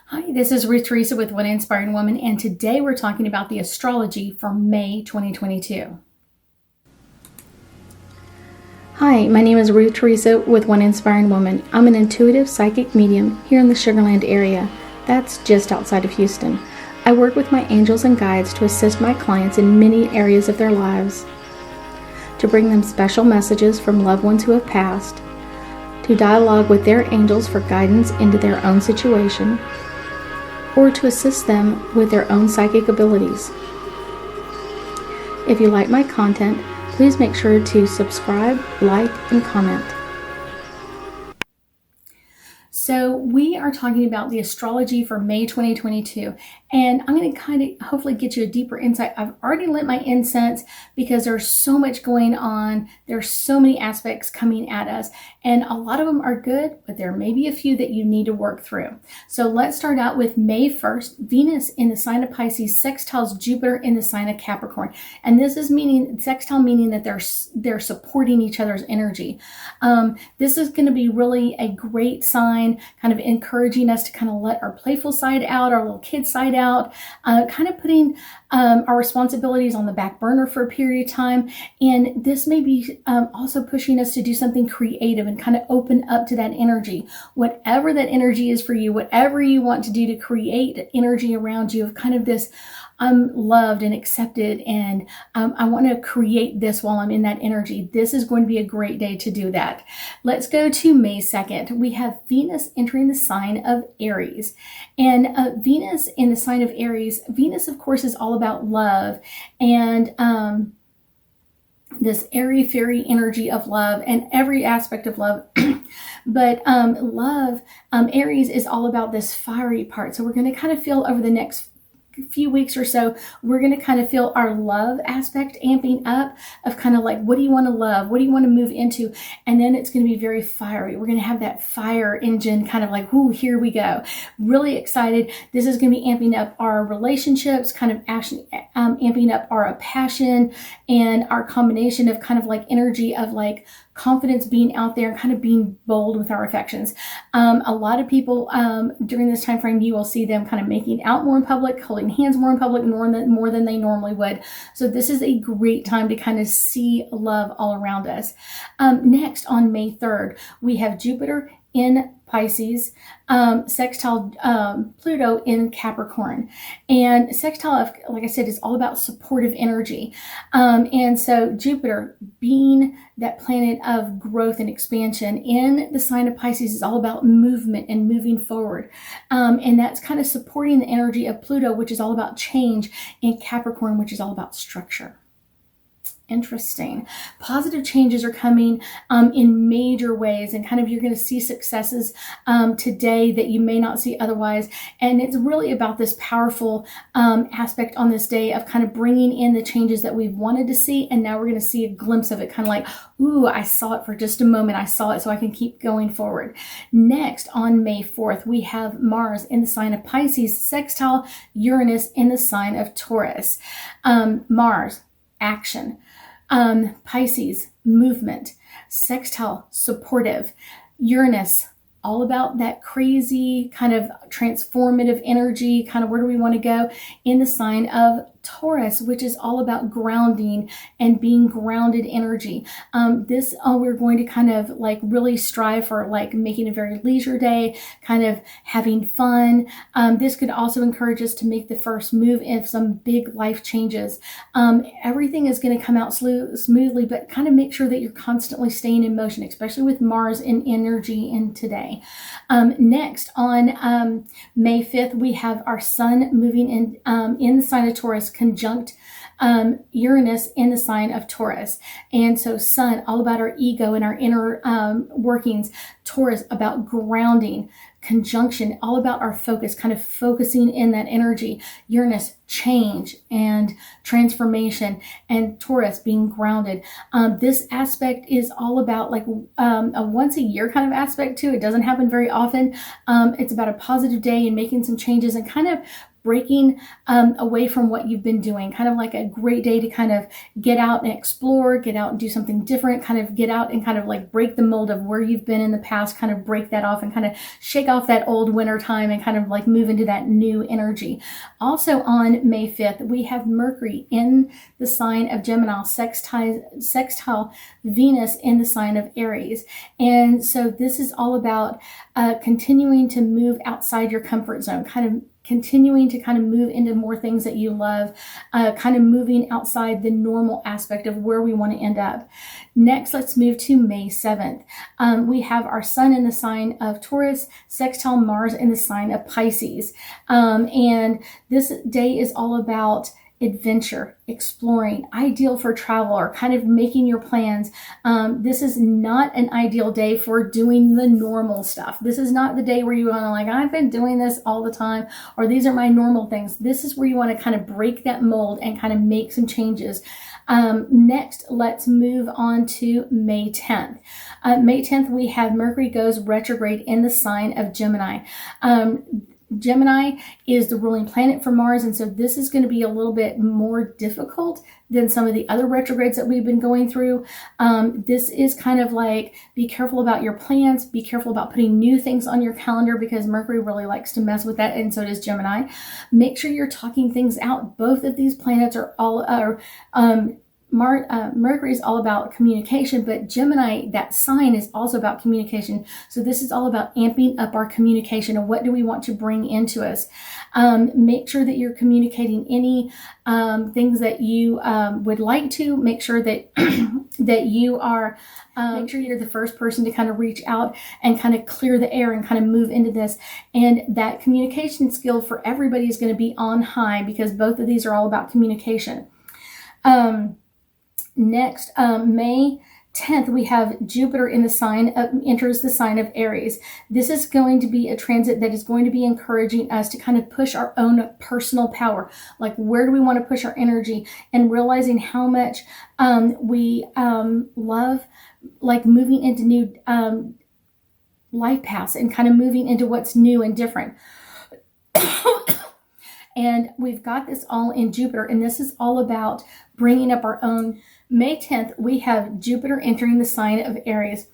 Hi, this is Ruth Theresa with One Inspiring Woman, and today we're talking about the astrology for May 2022. Hi, my name is Ruth Theresa with One Inspiring Woman. I'm an intuitive psychic medium here in the Sugar Land area. That's just outside of Houston. I work with my angels and guides to assist my clients in many areas of their lives, to bring them special messages from loved ones who have passed, to dialogue with their angels for guidance into their own situation, or to assist them with their own psychic abilities. If you like my content, please make sure to subscribe, like, and comment. So we are talking about the astrology for May 2022, and I'm going to kind of hopefully get you a deeper insight. I've already lit my incense because there's so much going on. There's so many aspects coming at us, and a lot of them are good, but there may be a few that you need to work through. So let's start out with May 1st, Venus in the sign of Pisces sextiles Jupiter in the sign of Capricorn. And this is sextile meaning that they're supporting each other's energy. This is going to be really a great sign, kind of encouraging us to kind of let our playful side out, our little kid side out, kind of putting our responsibilities on the back burner for a period of time. And this may be also pushing us to do something creative and kind of open up to that energy. Whatever that energy is for you, whatever you want to do to create energy around you of kind of this, I'm loved and accepted, and I want to create this while I'm in that energy. This is going to be a great day to do that. Let's go to May 2nd. We have Venus entering the sign of Aries. And Venus in the sign of Aries, Venus, of course, is all about love and this airy-fairy energy of love and every aspect of love. But love, Aries is all about this fiery part. So we're going to kind of feel over the next few weeks or so, we're going to kind of feel our love aspect amping up of kind of like, what do you want to love? What do you want to move into? And then it's going to be very fiery. We're going to have that fire engine kind of like, ooh, here we go. Really excited. This is going to be amping up our relationships, kind of amping up our passion and our combination of kind of like energy of like confidence, being out there, kind of being bold with our affections. A lot of people during this time frame, you will see them kind of making out more in public, holding hands more in public, more than they normally would. So this is a great time to kind of see love all around us. Next, on May 3rd, we have Jupiter in Pisces, sextile Pluto in Capricorn. And sextile, like I said, is all about supportive energy. And so Jupiter, being that planet of growth and expansion in the sign of Pisces, is all about movement and moving forward. And that's kind of supporting the energy of Pluto, which is all about change, and Capricorn, which is all about structure. Interesting. Positive changes are coming in major ways, and kind of you're going to see successes today that you may not see otherwise. And it's really about this powerful aspect on this day of kind of bringing in the changes that we've wanted to see, and now we're going to see a glimpse of it, kind of like, ooh, I saw it for just a moment. I saw it, so I can keep going forward. Next, on May 4th, we have Mars in the sign of Pisces, sextile Uranus in the sign of Taurus. Mars, action. Pisces, movement. Sextile, supportive. Uranus, all about that crazy kind of transformative energy, kind of where do we want to go, in the sign of Taurus, which is all about grounding and being grounded energy. We're going to kind of like really strive for like making a very leisure day, kind of having fun. This could also encourage us to make the first move in some big life changes. Everything is going to come out smoothly, but kind of make sure that you're constantly staying in motion, especially with Mars in energy in today. Next, on May 5th, we have our Sun moving in the sign of Taurus, conjunct Uranus in the sign of Taurus. And so Sun, all about our ego and our inner workings. Taurus, about grounding. Conjunction, all about our focus, kind of focusing in that energy. Uranus, change and transformation, and Taurus being grounded. This aspect is all about like a once a year kind of aspect too. It doesn't happen very often. It's about a positive day and making some changes and kind of breaking away from what you've been doing, kind of like a great day to kind of get out and explore, get out and do something different, kind of get out and kind of like break the mold of where you've been in the past, kind of break that off and kind of shake off that old winter time and kind of like move into that new energy. Also on May 5th, we have Mercury in the sign of Gemini, sextile Venus in the sign of Aries. And so this is all about continuing to move outside your comfort zone, kind of continuing to kind of move into more things that you love, kind of moving outside the normal aspect of where we want to end up. Next, let's move to May 7th. We have our sun in the sign of Taurus, sextile Mars in the sign of Pisces. And this day is all about adventure, exploring, ideal for travel or kind of making your plans. This is not an ideal day for doing the normal stuff. This is not the day where you want to like, I've been doing this all the time, or these are my normal things. This is where you want to kind of break that mold and kind of make some changes. Next, let's move on to May 10th. May 10th, we have Mercury goes retrograde in the sign of Gemini. Gemini is the ruling planet for Mars, and so this is going to be a little bit more difficult than some of the other retrogrades that we've been going through. This is kind of like, be careful about your plans, be careful about putting new things on your calendar because Mercury really likes to mess with that, and so does Gemini. Make sure you're talking things out. Both of these planets Mercury is all about communication, but Gemini, that sign, is also about communication. So this is all about amping up our communication and what do we want to bring into us. Make sure that you're communicating any things that you would like to. Make sure that that you are make sure you're the first person to kind of reach out and kind of clear the air and kind of move into this. And that communication skill for everybody is going to be on high because both of these are all about communication. Next, May 10th, we have Jupiter in the sign of, enters the sign of Aries. This is going to be a transit that is going to be encouraging us to kind of push our own personal power. Like, where do we want to push our energy, and realizing how much we love, like, moving into new life paths and kind of moving into what's new and different. And we've got this all in Jupiter, and this is all about bringing up our own. May 10th, we have Jupiter entering the sign of Aries.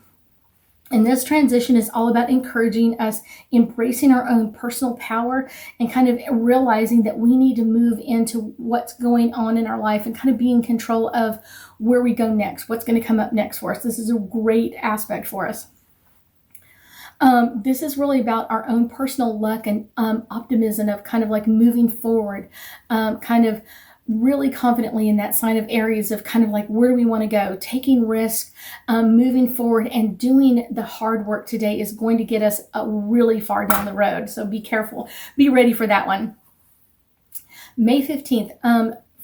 And this transition is all about encouraging us, embracing our own personal power and kind of realizing that we need to move into what's going on in our life and kind of be in control of where we go next, what's going to come up next for us. This is a great aspect for us. This is really about our own personal luck and optimism of kind of like moving forward, kind of really confidently in that sign of Aries of kind of like, where do we want to go? Taking risks, moving forward, and doing the hard work today is going to get us really far down the road. So be careful. Be ready for that one. May 15th,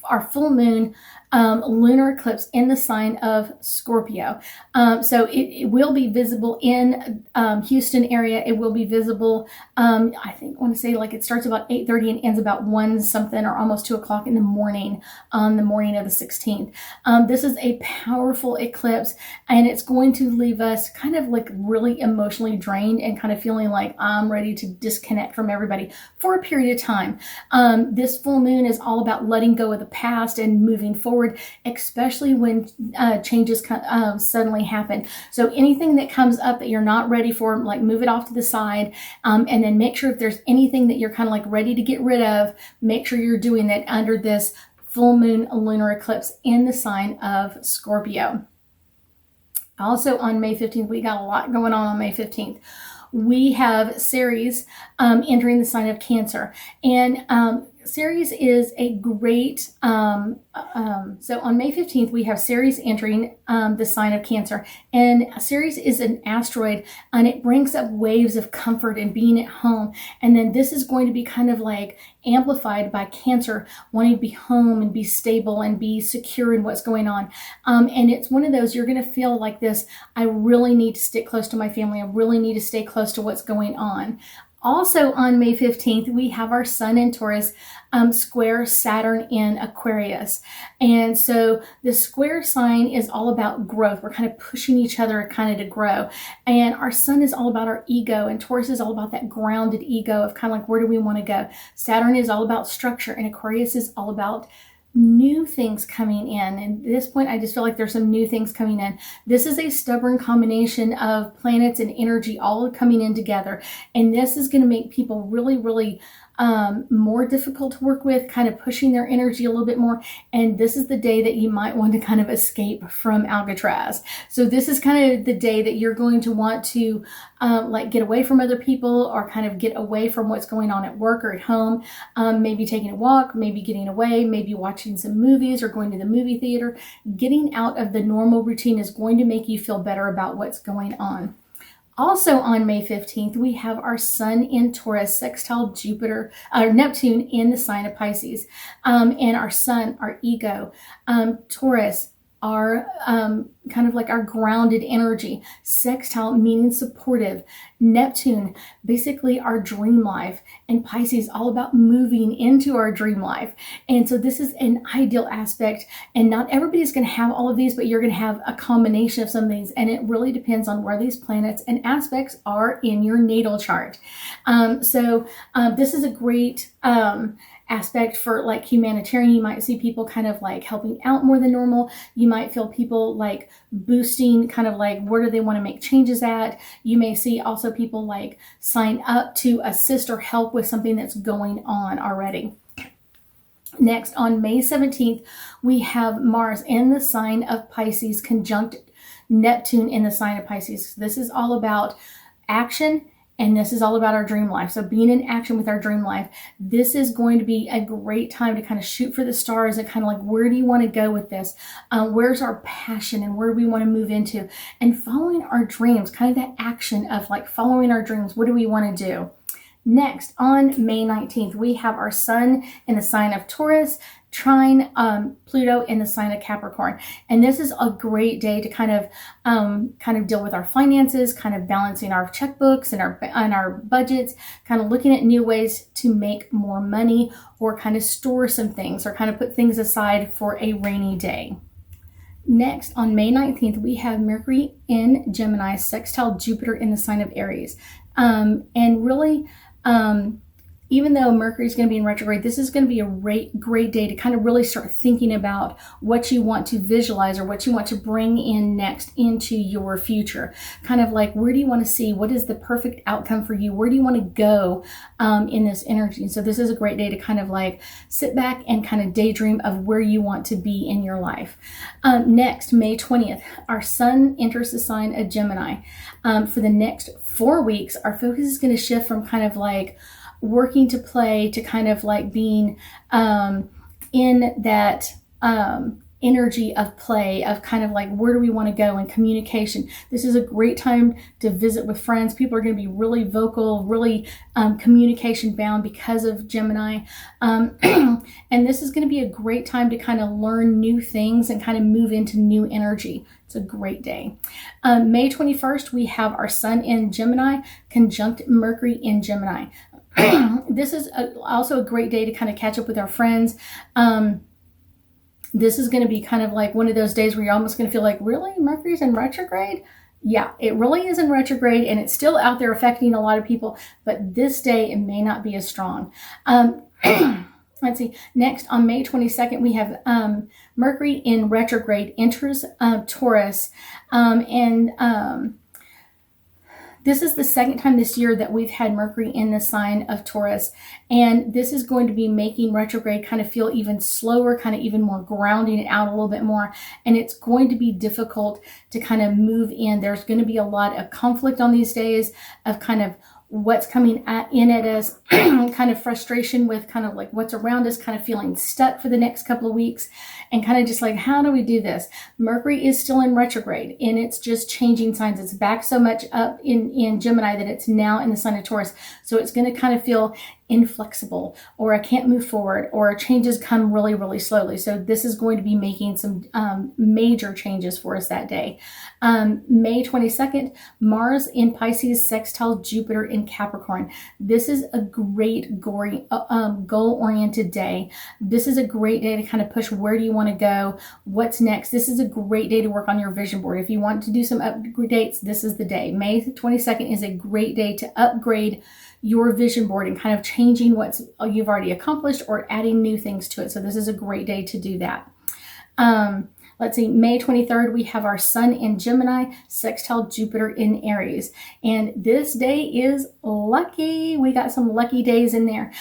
our full moon lunar eclipse in the sign of Scorpio. So it will be visible in Houston area. It will be visible, I want to say like it starts about 8:30 and ends about 1 something or almost 2 o'clock in the morning on the morning of the 16th. This is a powerful eclipse, and it's going to leave us kind of like really emotionally drained and kind of feeling like I'm ready to disconnect from everybody for a period of time. This full moon is all about letting go of the past and moving forward, especially when changes suddenly happen. So anything that comes up that you're not ready for, like move it off to the side, and then make sure if there's anything that you're kind of like ready to get rid of, make sure you're doing that under this full moon lunar eclipse in the sign of Scorpio. Also on May 15th, we got a lot going on May 15th. We have Ceres entering the sign of Cancer, and Ceres is a great, so on May 15th, we have Ceres entering the sign of Cancer. And Ceres is an asteroid, and it brings up waves of comfort and being at home. And then this is going to be kind of like amplified by Cancer wanting to be home and be stable and be secure in what's going on. And it's one of those, you're going to feel like this, I really need to stick close to my family. I really need to stay close to what's going on. Also on May 15th, we have our Sun in Taurus square Saturn in Aquarius. And so the square sign is all about growth. We're kind of pushing each other kind of to grow. And our Sun is all about our ego, and Taurus is all about that grounded ego of kind of like, where do we want to go? Saturn is all about structure, and Aquarius is all about new things coming in. And at this point, I just feel like there's some new things coming in. This is a stubborn combination of planets and energy all coming in together. And this is going to make people really, really more difficult to work with, kind of pushing their energy a little bit more. And this is the day that you might want to kind of escape from Alcatraz. So this is kind of the day that you're going to want to like get away from other people, or kind of get away from what's going on at work or at home. Maybe taking a walk, maybe getting away, maybe watching some movies or going to the movie theater. Getting out of the normal routine is going to make you feel better about what's going on. Also on May 15th, we have our Sun in Taurus sextile Neptune in the sign of Pisces. And our Sun, our ego, Taurus, our kind of like our grounded energy. Sextile meaning supportive. Neptune, basically our dream life. And Pisces, all about moving into our dream life. And so this is an ideal aspect. And not everybody's going to have all of these, but you're going to have a combination of some of these. And it really depends on where these planets and aspects are in your natal chart. This is a great aspect for like humanitarian. You might see people kind of like helping out more than normal. You might feel people like boosting kind of like where do they want to make changes at. You may see also people like sign up to assist or help with something that's going on already. Next, on May 17th, we have Mars in the sign of Pisces conjunct Neptune in the sign of Pisces. This is all about action. And this is all about our dream life. So being in action with our dream life, this is going to be a great time to kind of shoot for the stars and kind of like, where do you want to go with this? Where's our passion and where do we want to move into? And following our dreams, kind of that action of like following our dreams. What do we want to do? Next, on May 19th, we have our Sun in the sign of Taurus, trine Pluto in the sign of Capricorn. And this is a great day to kind of deal with our finances, kind of balancing our checkbooks and our budgets, kind of looking at new ways to make more money, or kind of store some things, or kind of put things aside for a rainy day. Next, on May 19th, we have Mercury in Gemini, sextile Jupiter in the sign of Aries. And really, even though Mercury is going to be in retrograde, this is going to be a great day to kind of really start thinking about what you want to visualize or what you want to bring in next into your future. Kind of like, where do you want to see? What is the perfect outcome for you? Where do you want to go in this energy? And so this is a great day to kind of like sit back and kind of daydream of where you want to be in your life. Next, May 20th, our Sun enters the sign of Gemini. For the next 4 weeks, our focus is going to shift from kind of like working to play to kind of like being in that energy of play, of kind of like, where do we want to go, and communication. This is a great time to visit with friends. People are going to be really vocal, really communication bound because of Gemini. And this is going to be a great time to kind of learn new things and kind of move into new energy. It's a great day. May 21st, we have our Sun in Gemini conjunct Mercury in Gemini. This is also a great day to kind of catch up with our friends. This is going to be kind of like one of those days where you're almost going to feel like, really? Mercury's in retrograde? Yeah, it really is in retrograde, and it's still out there affecting a lot of people, but this day it may not be as strong. Let's see. Next, on May 22nd, we have Mercury in retrograde enters Taurus, this is the second time this year that we've had Mercury in the sign of Taurus. And this is going to be making retrograde kind of feel even slower, kind of even more grounding it out a little bit more. And it's going to be difficult to kind of move in. There's going to be a lot of conflict on these days of kind of what's coming in at us, kind of frustration with kind of like what's around us, kind of feeling stuck for the next couple of weeks, and kind of just like, how do we do this? Mercury is still in retrograde, and it's just changing signs. It's back so much up in Gemini that it's now in the sign of Taurus. So it's going to kind of feel inflexible, or I can't move forward, or changes come really, really slowly. So this is going to be making some major changes for us that day. May 22nd, Mars in Pisces sextile Jupiter in Capricorn. This is a great goal-oriented day. This is a great day to kind of push, where do you want to go? What's next? This is a great day to work on your vision board. If you want to do some updates, this is the day. May 22nd is a great day to upgrade your vision board and kind of changing what you've already accomplished or adding new things to it. So this is a great day to do that. Let's see, May 23rd, we have our Sun in Gemini, sextile Jupiter in Aries. And this day is lucky. We got some lucky days in there.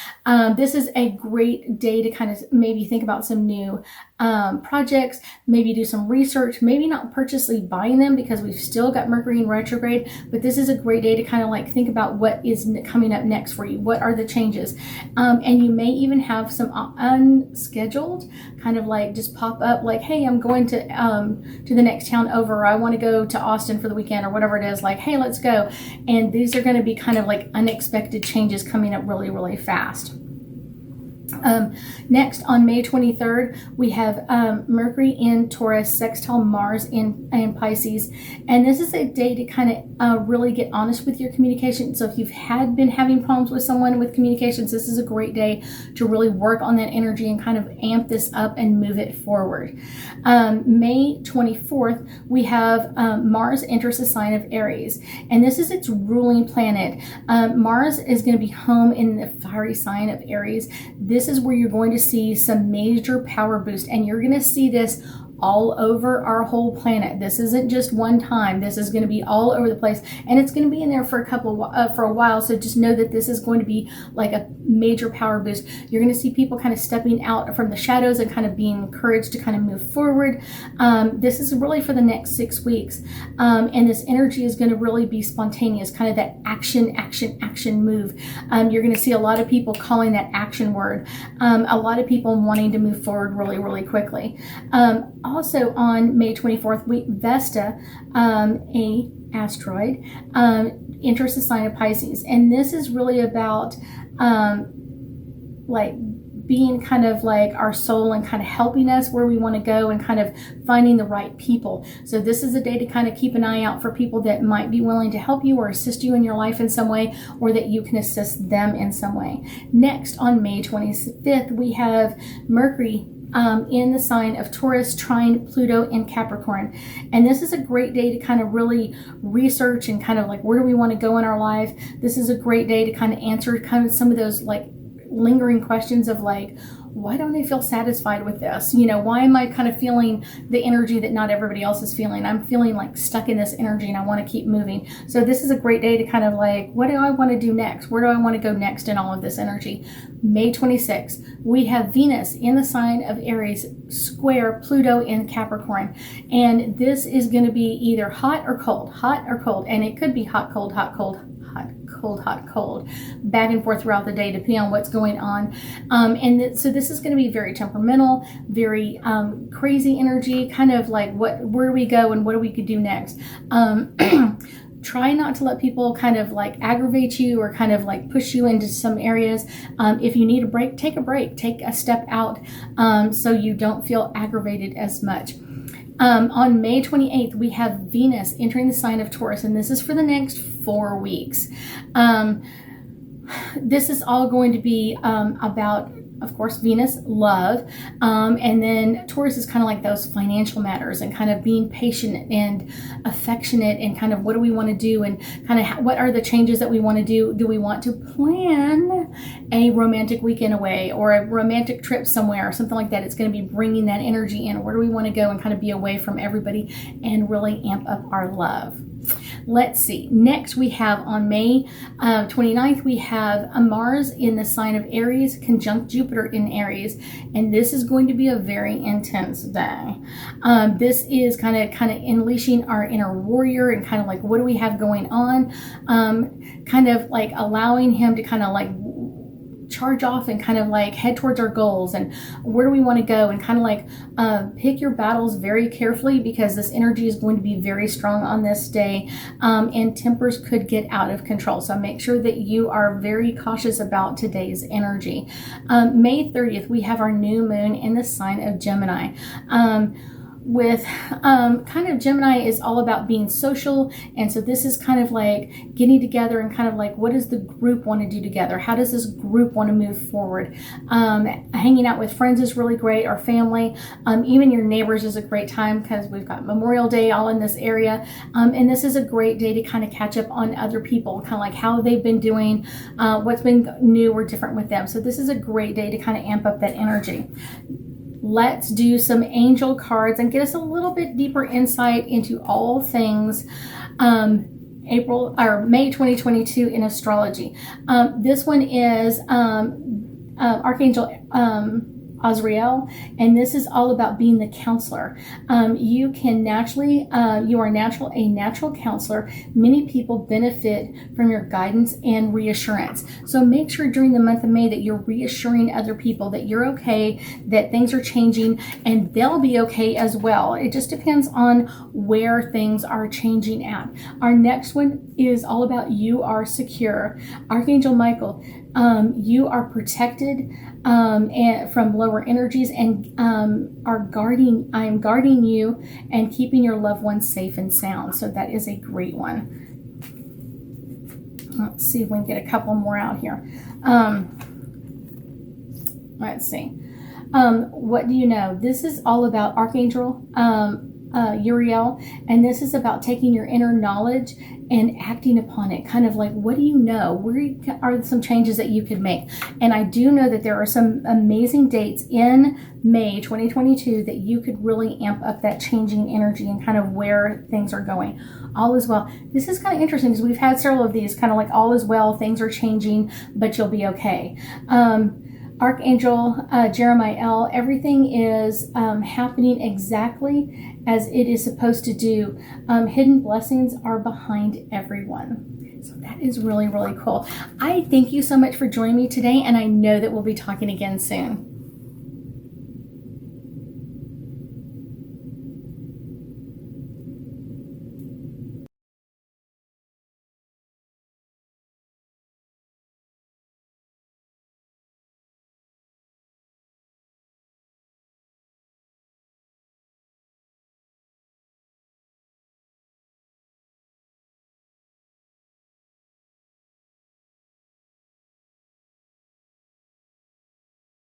This is a great day to kind of maybe think about some new projects, maybe do some research, maybe not purposely buying them because we've still got Mercury in retrograde, but this is a great day to kind of like think about what is coming up next for you. What are the changes? And you may even have some unscheduled kind of like just pop up like, hey, I'm going to the next town over, or I want to go to Austin for the weekend, or whatever it is, like, hey, let's go. And these are going to be kind of like unexpected changes coming up really, really fast. Next, on May 23rd, we have Mercury in Taurus, sextile Mars in Pisces. And this is a day to kind of really get honest with your communication. So if you've been having problems with someone with communications, this is a great day to really work on that energy and kind of amp this up and move it forward. May 24th, we have Mars enters the sign of Aries. And this is its ruling planet. Mars is going to be home in the fiery sign of Aries. This is where you're going to see some major power boost, and you're going to see this all over our whole planet. This isn't just one time. This is going to be all over the place, and it's going to be in there for a while. So just know that this is going to be like a major power boost. You're going to see people kind of stepping out from the shadows and kind of being encouraged to kind of move forward. This is really for the next 6 weeks, and this energy is going to really be spontaneous, kind of that action move. You're going to see a lot of people calling that action word. A lot of people wanting to move forward really, really quickly. Also on May 24th, Vesta, a asteroid, enters the sign of Pisces. And this is really about like being kind of like our soul and kind of helping us where we want to go and kind of finding the right people. So this is a day to kind of keep an eye out for people that might be willing to help you or assist you in your life in some way, or that you can assist them in some way. Next, on May 25th, we have Mercury in the sign of Taurus, trine Pluto in Capricorn. And this is a great day to kind of really research and kind of like, where do we want to go in our life? This is a great day to kind of answer kind of some of those like lingering questions of like, why don't I feel satisfied with this? You know, why am I kind of feeling the energy that not everybody else is feeling? I'm feeling like stuck in this energy and I want to keep moving. So this is a great day to kind of like, what do I want to do next? Where do I want to go next in all of this energy? May 26th, we have Venus in the sign of Aries, square Pluto in Capricorn. And this is going to be either hot or cold. And it cold, back and forth throughout the day, depending on what's going on. So this is going to be very temperamental, very crazy energy, kind of like where do we go and what do we could do next. Try not to let people kind of like aggravate you or kind of like push you into some areas. If you need a break, take a step out, so you don't feel aggravated as much. On May 28th, we have Venus entering the sign of Taurus, and this is for the next 4 weeks. This is all going to be about, of course, Venus, love, and then Taurus is kind of like those financial matters and kind of being patient and affectionate and kind of what do we want to do and kind of what are the changes that we want to do. Do we want to plan a romantic weekend away or a romantic trip somewhere or something like that? It's going to be bringing that energy in. Where do we want to go and kind of be away from everybody and really amp up our love? Let's see. Next, we have on May 29th, we have a Mars in the sign of Aries, conjunct Jupiter in Aries. And this is going to be a very intense day. This is kind of unleashing our inner warrior and kind of like, what do we have going on? Kind of like allowing him to kind of like charge off and kind of like head towards our goals and where do we want to go, and kind of like pick your battles very carefully, because this energy is going to be very strong on this day, and tempers could get out of control. So make sure that you are very cautious about today's energy. May 30th, we have our new moon in the sign of Gemini. with kind of Gemini is all about being social. And so this is kind of like getting together and kind of like, what does the group want to do together? How does this group want to move forward? Hanging out with friends is really great, or family. Even your neighbors is a great time because we've got Memorial Day all in this area. And this is a great day to kind of catch up on other people, kind of like how they've been doing, what's been new or different with them. So this is a great day to kind of amp up that energy. Let's do some angel cards and get us a little bit deeper insight into all things May 2022 in astrology. This one is Archangel Azrael, and this is all about being the counselor. You can naturally, you are a natural counselor. Many people benefit from your guidance and reassurance. So make sure during the month of May that you're reassuring other people that you're okay, that things are changing, and they'll be okay as well. It just depends on where things are changing at. Our next one is all about you are secure. Archangel Michael, you are protected and from lower energies, and I am guarding you and keeping your loved ones safe and sound. So that is a great one. Let's see if we can get a couple more out here. Let's see. What do you know? This is all about Archangel Uriel, and this is about taking your inner knowledge and acting upon it. Kind of like, what do you know? Where are some changes that you could make? And I do know that there are some amazing dates in May 2022 that you could really amp up that changing energy and kind of where things are going. All is well. This is kind of interesting because we've had several of these, kind of like all is well, things are changing, but you'll be okay. Archangel Jeremiah, everything is happening exactly as it is supposed to do. Hidden blessings are behind everyone. So that is really, really cool. I thank you so much for joining me today, and I know that we'll be talking again soon.